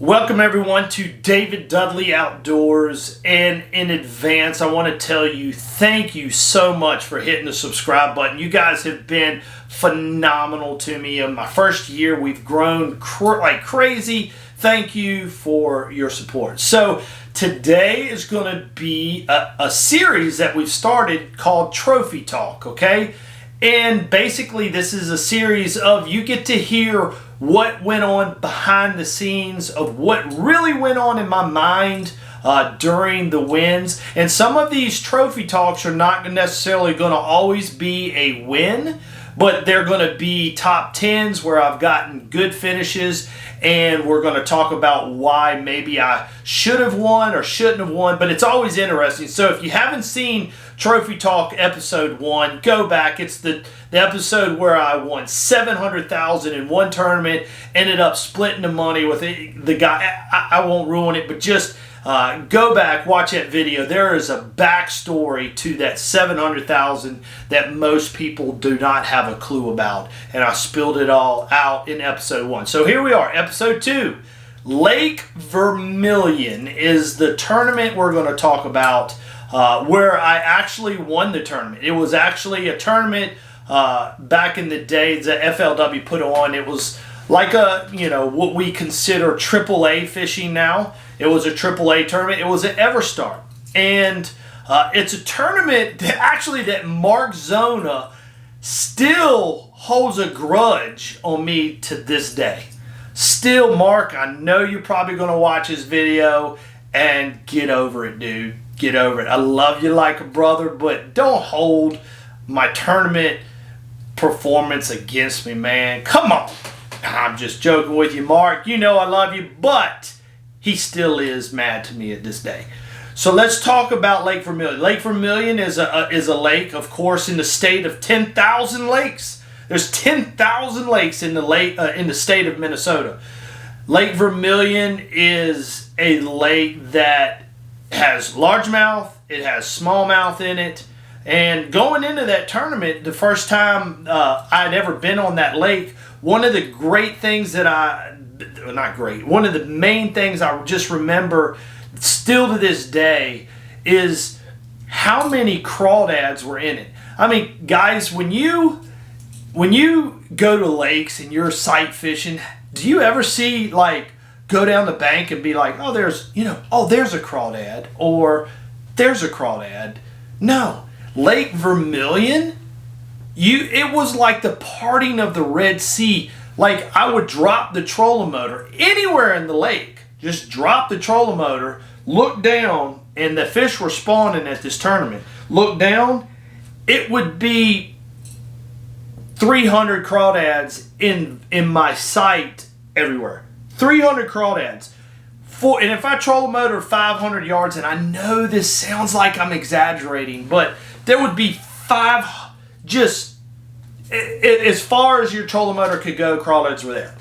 Welcome everyone to David Dudley Outdoors, and in advance I want to tell you thank you so much for hitting the subscribe button. You guys have been phenomenal to me. In my first year we've grown like crazy. Thank you for your support. So today is going to be a series that we've started called Trophy Talk, okay? And basically this is a series of you get to hear what went on behind the scenes of what really went on in my mind during the wins. And some of these trophy talks are not necessarily going to always be a win, but they're going to be top 10s where I've gotten good finishes, and we're going to talk about why maybe I should have won or shouldn't have won, but it's always interesting. So if you haven't seen Trophy Talk episode 1, go back. It's the episode where I won $700,000 in one tournament, ended up splitting the money with the guy. I won't ruin it, but just go back, watch that video. There is a backstory to that $700,000 that most people do not have a clue about, and I spilled it all out in episode 1. So here we are, episode 2. Lake Vermilion is the tournament we're going to talk about, where I actually won the tournament. It was actually a tournament back in the day that FLW put on. It was like what we consider AAA fishing now. It was a AAA tournament. It was at Everstart. And it's a tournament that Mark Zona still holds a grudge on me to this day. Still, Mark, I know you're probably going to watch this video, and get over it, dude. Get over it. I love you like a brother, but don't hold my tournament performance against me, man. Come on. I'm just joking with you, Mark. You know I love you, but he still is mad to me at this day. So let's talk about Lake Vermilion. Lake Vermilion is a lake, of course, in the state of 10,000 lakes. There's 10,000 lakes in the state of Minnesota. Lake Vermilion is a lake that has largemouth, it has smallmouth in it, and going into that tournament, the first time I'd ever been on that lake, one of the great things one of the main things I just remember still to this day is how many crawdads were in it. I mean, guys, when you go to lakes and you're sight fishing, do you ever see, like, go down the bank and be like, oh, there's a crawdad, or there's a crawdad? No. Lake Vermilion, it was like the parting of the Red Sea. Like, I would drop the trolling motor anywhere in the lake, just drop the trolling motor, look down, and the fish were spawning at this tournament. Look down, it would be 300 crawdads in my sight everywhere. 300 crawdads. And if I troll a motor 500 yards, and I know this sounds like I'm exaggerating, but there would be as far as your trolling motor could go, crawdads were there.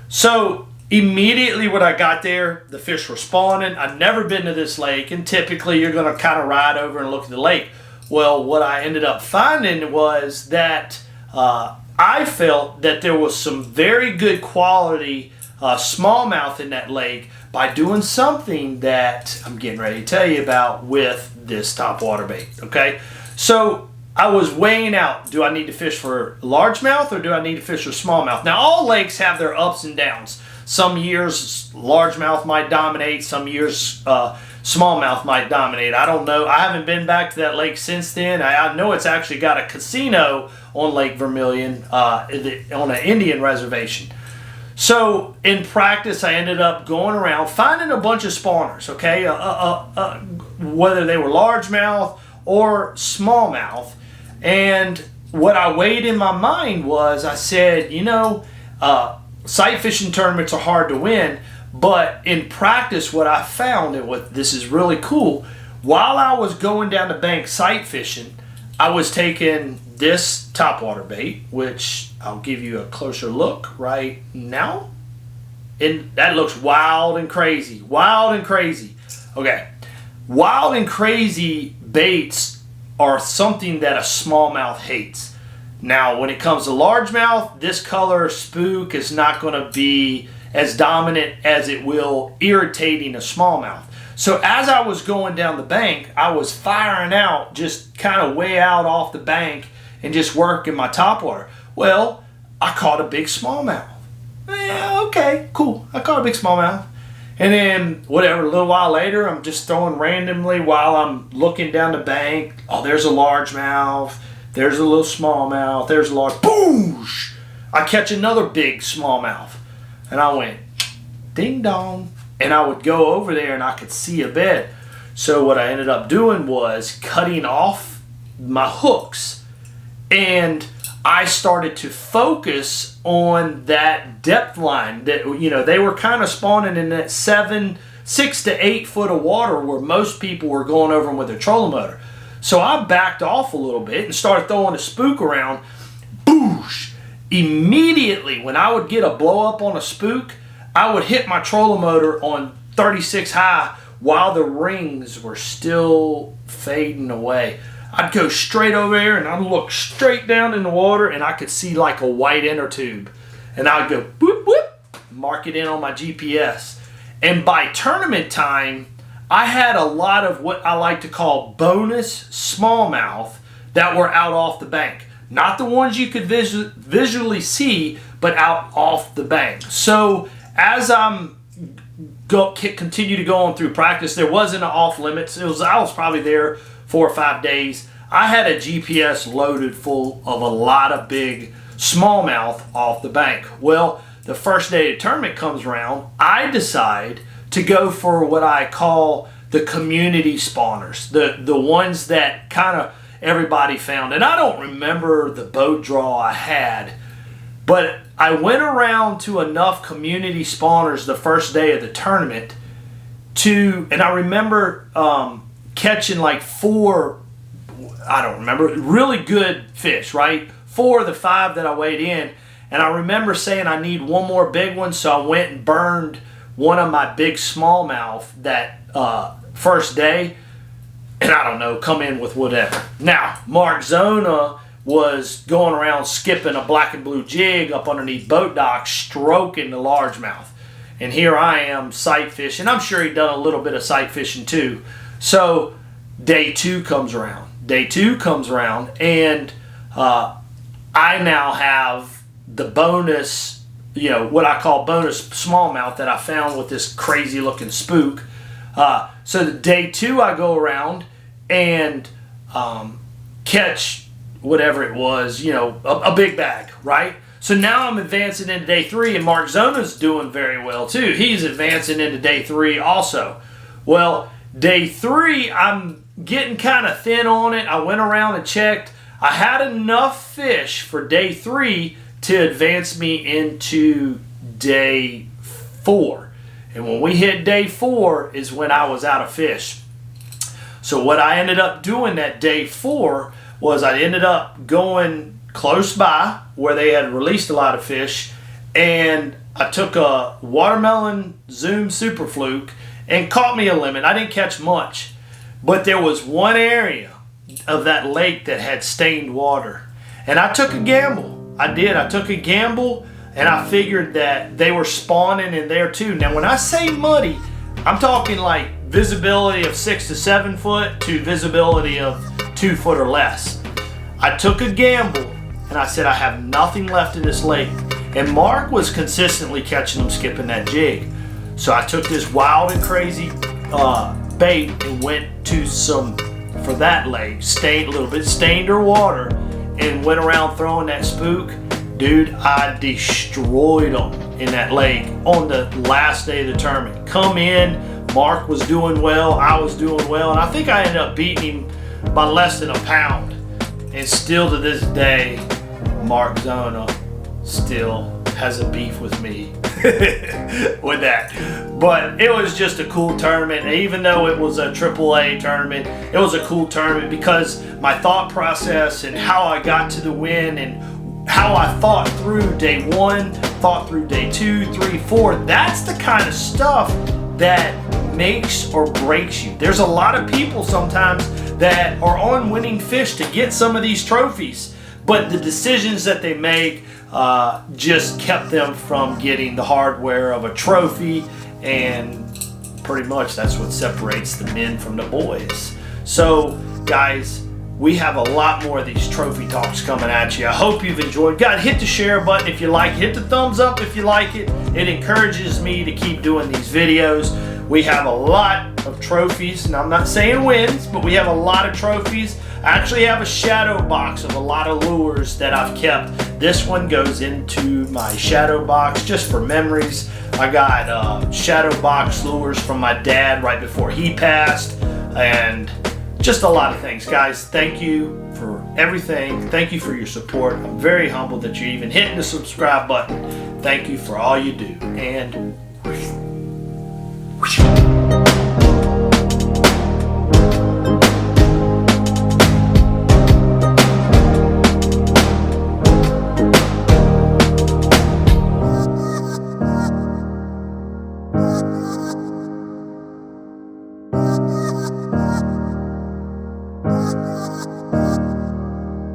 So immediately when I got there, the fish were spawning. I'd never been to this lake, and typically you're going to kind of ride over and look at the lake. Well, what I ended up finding was that I felt that there was some very good quality smallmouth in that lake by doing something that I'm getting ready to tell you about with this topwater bait, okay? So I was weighing out, do I need to fish for largemouth or do I need to fish for smallmouth? Now, all lakes have their ups and downs. Some years largemouth might dominate, some years smallmouth might dominate. I don't know. I haven't been back to that lake since then. I know it's actually got a casino on Lake Vermilion on an Indian reservation. So in practice, I ended up going around finding a bunch of spawners, okay, whether they were largemouth or smallmouth. And what I weighed in my mind was, I said, sight fishing tournaments are hard to win, but in practice, what I found, and this is really cool, while I was going down the bank sight fishing, I was taking this topwater bait, which I'll give you a closer look right now. And that looks wild and crazy. Wild and crazy. Okay. Wild and crazy baits are something that a smallmouth hates. Now, when it comes to largemouth, this color spook is not going to be as dominant as it will irritating a smallmouth. So as I was going down the bank, I was firing out just kind of way out off the bank and just working my topwater. Well, I caught a big smallmouth. Yeah, okay, cool. I caught a big smallmouth. And then, whatever, a little while later, I'm just throwing randomly while I'm looking down the bank. Oh, there's a largemouth. There's a little smallmouth. There's a large. Boosh! I catch another big smallmouth. And I went, ding dong. And I would go over there and I could see a bed. So what I ended up doing was cutting off my hooks. And I started to focus on that depth line that, you know, they were kind of spawning in that 6 to 8 foot of water where most people were going over them with their trolling motor. So I backed off a little bit and started throwing a spook around. Boosh! Immediately when I would get a blow up on a spook, I would hit my trolling motor on 36 high while the rings were still fading away. I'd go straight over there and I'd look straight down in the water and I could see like a white inner tube. And I'd go whoop whoop, mark it in on my GPS. And by tournament time, I had a lot of what I like to call bonus smallmouth that were out off the bank. Not the ones you could visually see, but out off the bank. So as I'm continue to go on through practice, there wasn't an off limits. I was probably there 4 or 5 days. I had a GPS loaded full of a lot of big smallmouth off the bank. Well, the first day the tournament comes around, I decide to go for what I call the community spawners, the ones that kind of everybody found. And I don't remember the boat draw I had, but I went around to enough community spawners the first day of the tournament and I remember catching like 4, I don't remember, really good fish, right? 4 of the 5 that I weighed in. And I remember saying I need one more big one, so I went and burned one of my big smallmouth that first day. And I don't know, come in with whatever. Now, Mark Zona was going around skipping a black and blue jig up underneath boat docks, stroking the largemouth. And here I am sight fishing. I'm sure he'd done a little bit of sight fishing too. So day 2 comes around. And I now have the bonus, you know, what I call bonus smallmouth that I found with this crazy looking spook. So the day 2 I go around and catch whatever it was, you know, a big bag, right? So now I'm advancing into day 3 and Mark Zona's doing very well too. He's advancing into day 3 also. Well, day 3, I'm getting kind of thin on it. I went around and checked. I had enough fish for day 3 to advance me into day 4. And when we hit day 4 is when I was out of fish. So what I ended up doing that day 4 was I ended up going close by where they had released a lot of fish, and I took a watermelon Zoom Super Fluke and caught me a limit. I didn't catch much, but there was one area of that lake that had stained water, and I took a gamble. I did. I took a gamble, and I figured that they were spawning in there too. Now, when I say muddy, I'm talking like visibility of 6 to 7 foot to visibility of 2 foot or less. I took a gamble, and I said I have nothing left in this lake. And Mark was consistently catching them skipping that jig. So I took this wild and crazy bait and went to for that lake, a little bit stained her water, and went around throwing that spook. Dude, I destroyed them in that lake on the last day of the tournament. Come in, Mark was doing well, I was doing well, and I think I ended up beating him by less than a pound. And still to this day, Mark Zona still has a beef with me with that. But it was just a cool tournament. And even though it was a AAA tournament, it was a cool tournament because my thought process and how I got to the win and how I thought through day 1, thought through day 2, 3, 4, that's the kind of stuff that makes or breaks you. There's a lot of people sometimes that are on winning fish to get some of these trophies, but the decisions that they make, just kept them from getting the hardware of a trophy, and pretty much that's what separates the men from the boys. So guys, we have a lot more of these trophy talks coming at you. I hope you've enjoyed. God, hit the share button if you like it. Hit the thumbs up if you like it. It encourages me to keep doing these videos. We have a lot of trophies, and I'm not saying wins, but we have a lot of trophies. I actually have a shadow box of a lot of lures that I've kept. This one goes into my shadow box just for memories. I got shadow box lures from my dad right before he passed, and just a lot of things. Guys, thank you for everything. Thank you for your support. I'm very humbled that you're even hitting the subscribe button. Thank you for all you do. And